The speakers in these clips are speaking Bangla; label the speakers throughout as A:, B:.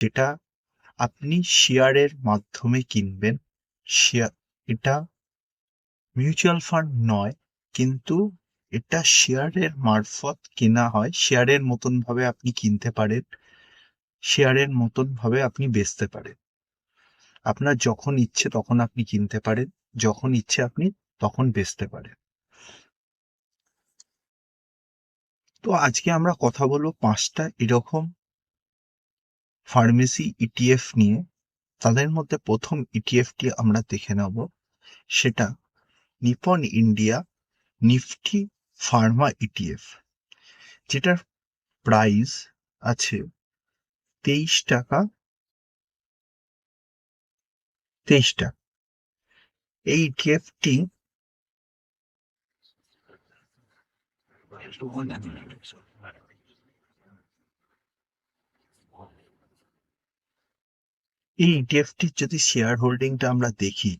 A: যেটা আপনি শেয়ারের মাধ্যমে কিনবেন। শেয়ার এটা মিউচুয়াল ফান্ড নয়, কিন্তু এটা শেয়ারের মারফত কেনা হয়। শেয়ারের মতন ভাবে আপনি কিনতে পারেন, শেয়ারের মতন ভাবে আপনি বেচতে পারেন। আপনার যখন ইচ্ছে তখন আপনি কিনতে পারেন, যখন ইচ্ছে আপনি তখন বেচতে পারেন। তো আজকে আমরা কথা বলবো 5টা এরকম ফার্মেসি ইটিএফ নিয়ে। তাদের মধ্যে প্রথম ইটিএফটি আমরা দেখে নেব, সেটা Nipon India Nifty Pharma ETF, যেটার প্রাইস আছে 23 টাকা। এই ইটিএফটি যদি শেয়ার হোল্ডিংটা আমরা দেখি,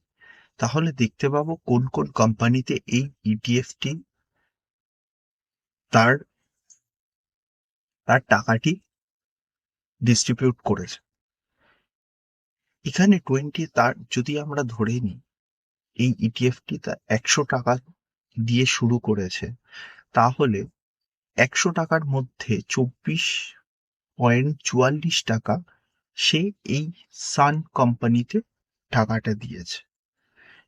A: তাহলে দেখতে পাবো কোন কোন কোম্পানিতে এই ইটিএফটি তার তার টাকাটি ডিস্ট্রিবিউট করেছে। এখানে তার যদি আমরা ধরে নিই, এই ইটিএফটি তার 100 টাকা দিয়ে শুরু করেছে, তাহলে 100 টাকার মধ্যে 24.44 টাকা সে এই সান কোম্পানিতে টাকাটা দিয়েছে।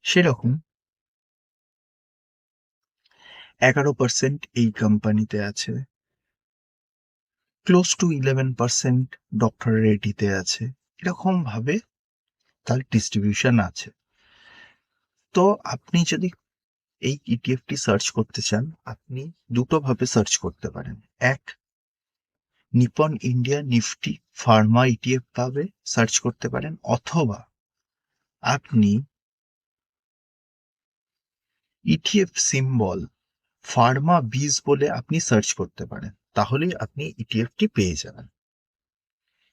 A: সেরকম 11% এই কোম্পানিতে আছে, ক্লোজ টু 11% ডক্টর রেড্ডিতে আছে। এরকম ভাবে তার ডিস্ট্রিবিউশন আছে। তো আপনি যদি এই ইটিএফটি সার্চ করতে চান, আপনি দুটো ভাবে সার্চ করতে পারেন। এক, Nipon India Nifty Pharma ETF ভাবে সার্চ করতে পারেন, অথবা আপনি ইটিএফ সিম্বল ফার্মা বিজ বলে আপনি সার্চ করতে পারেন, তাহলেই আপনি ইটিএফটি পেয়ে যাবেন।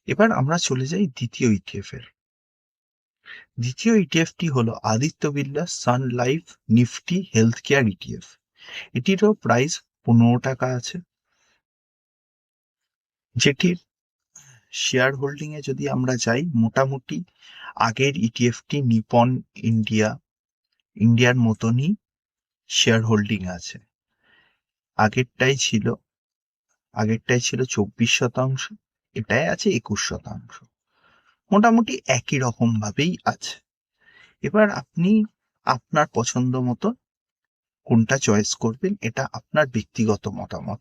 A: এবার আমরা চলে যাই দ্বিতীয় ইটিএফ এর। দ্বিতীয় ইটিএফটি হলো Aditya Birla Sun Life Nifty health care ETF. এটিরও প্রাইস 15 টাকা আছে, যেটির শেয়ার হোল্ডিং এ যদি আমরা যাই, মোটামুটি আগের ইটিএফটি নিপন ইন্ডিয়ার মতনই শেয়ার হোল্ডিং আছে। আগেরটাই ছিল 24%, এটাই আছে 21%। মোটামুটি একই রকম ভাবেই আছে। এবার আপনি আপনার পছন্দ মতো কোনটা চয়েস করবেন, এটা আপনার ব্যক্তিগত মতামত।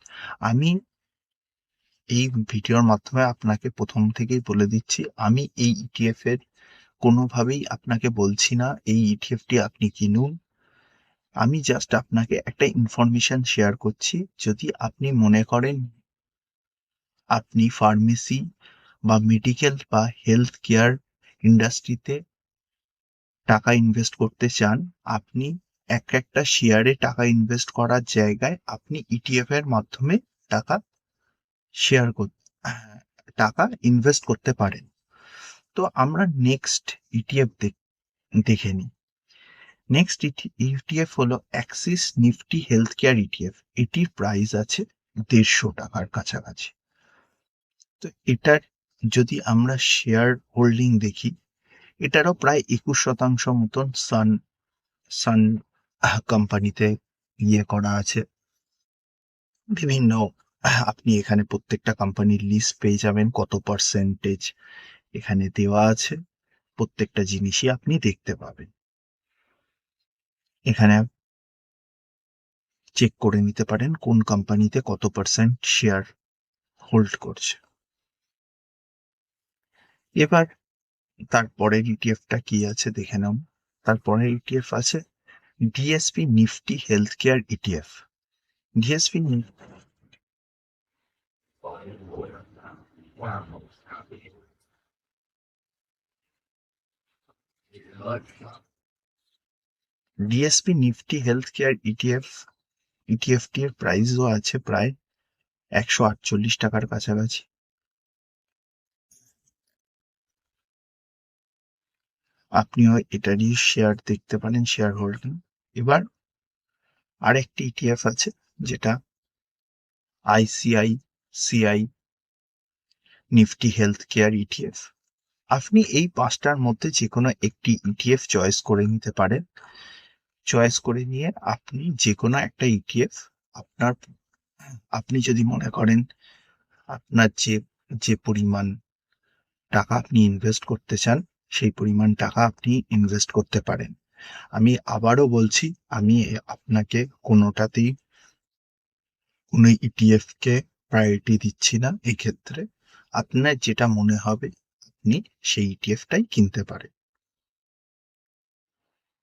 A: আমি এই ভিডিওর মাধ্যমে আপনাকে প্রথম থেকেই বলে দিচ্ছি, আমি এই ইটিএফ এর কোনোভাবেই আপনাকে বলছি না এই ইটিএফটি আপনি কিনুন। আমি জাস্ট আপনাকে একটা ইনফরমেশন শেয়ার করছি। যদি আপনি মনে করেন আপনি ফার্মেসি বা মেডিকেল বা হেলথ কেয়ার ইন্ডাস্ট্রিতে টাকা ইনভেস্ট করতে চান, আপনি একটা শেয়ারে টাকা ইনভেস্ট করার জায়গায় আপনি ইটিএফ এর মাধ্যমে টাকা শেয়ার করতে টাকা ইনভেস্ট করতে পারেন। তো আমরা নেক্সট ইটিএফ দেখে নিই। নেক্সট ইটিএফ হলো Axis Nifty health care ETF. এটির প্রাইস আছে 150 টাকার কাছাকাছি। তো এটার যদি আমরা শেয়ার হোল্ডিং দেখি, এটারও প্রায় 21% মতন সান সান কোম্পানিতে করা আছে। বিভিন্ন আপনি এখানে প্রত্যেকটা কোম্পানির লিস্ট পেয়ে যাবেন, কত পার্সেন্টেজ এখানে দেওয়া আছে, প্রত্যেকটা জিনিসই আপনি দেখতে পাবেন। এখানে চেক করে নিতে পারেন কোন কোম্পানিতে কত পার্সেন্ট শেয়ার হোল্ড করছে। এবার তারপরের ইটিএফটা কি আছে দেখে নাও। তারপরের ইটিএফ আছে DSP Nifty health care ETF. DSP DSP Nifty health care ইটিএফটির প্রাইসও আছে প্রায় 148 টাকার কাছাকাছি। আপনিও এটারই শেয়ার দেখতে পারেন, শেয়ার হোল্ডিং। এবার আরেকটি ইটিএফ আছে, যেটা ICICI Nifty health care ETF. আপনি এই 5টার মধ্যে যে কোনো একটি ইটিএফ চয়েস করে নিতে পারেন। চয়েস করে নিয়ে আপনি যে কোনো একটা ইটিএফ আপনার, আপনি যদি মনে করেন আপনার যে পরিমাণ টাকা আপনি ইনভেস্ট করতে চান, সেই পরিমাণ টাকা আপনি ইনভেস্ট করতে পারেন। আমি আবারও বলছি, আমি আপনাকে কোনোটাতেই কোনো ইটিএফ কে প্রায়োরিটি দিচ্ছি না। এক্ষেত্রে আপনার যেটা মনে হবে আপনি সেই ইটিএফটাই কিনতে পারেন।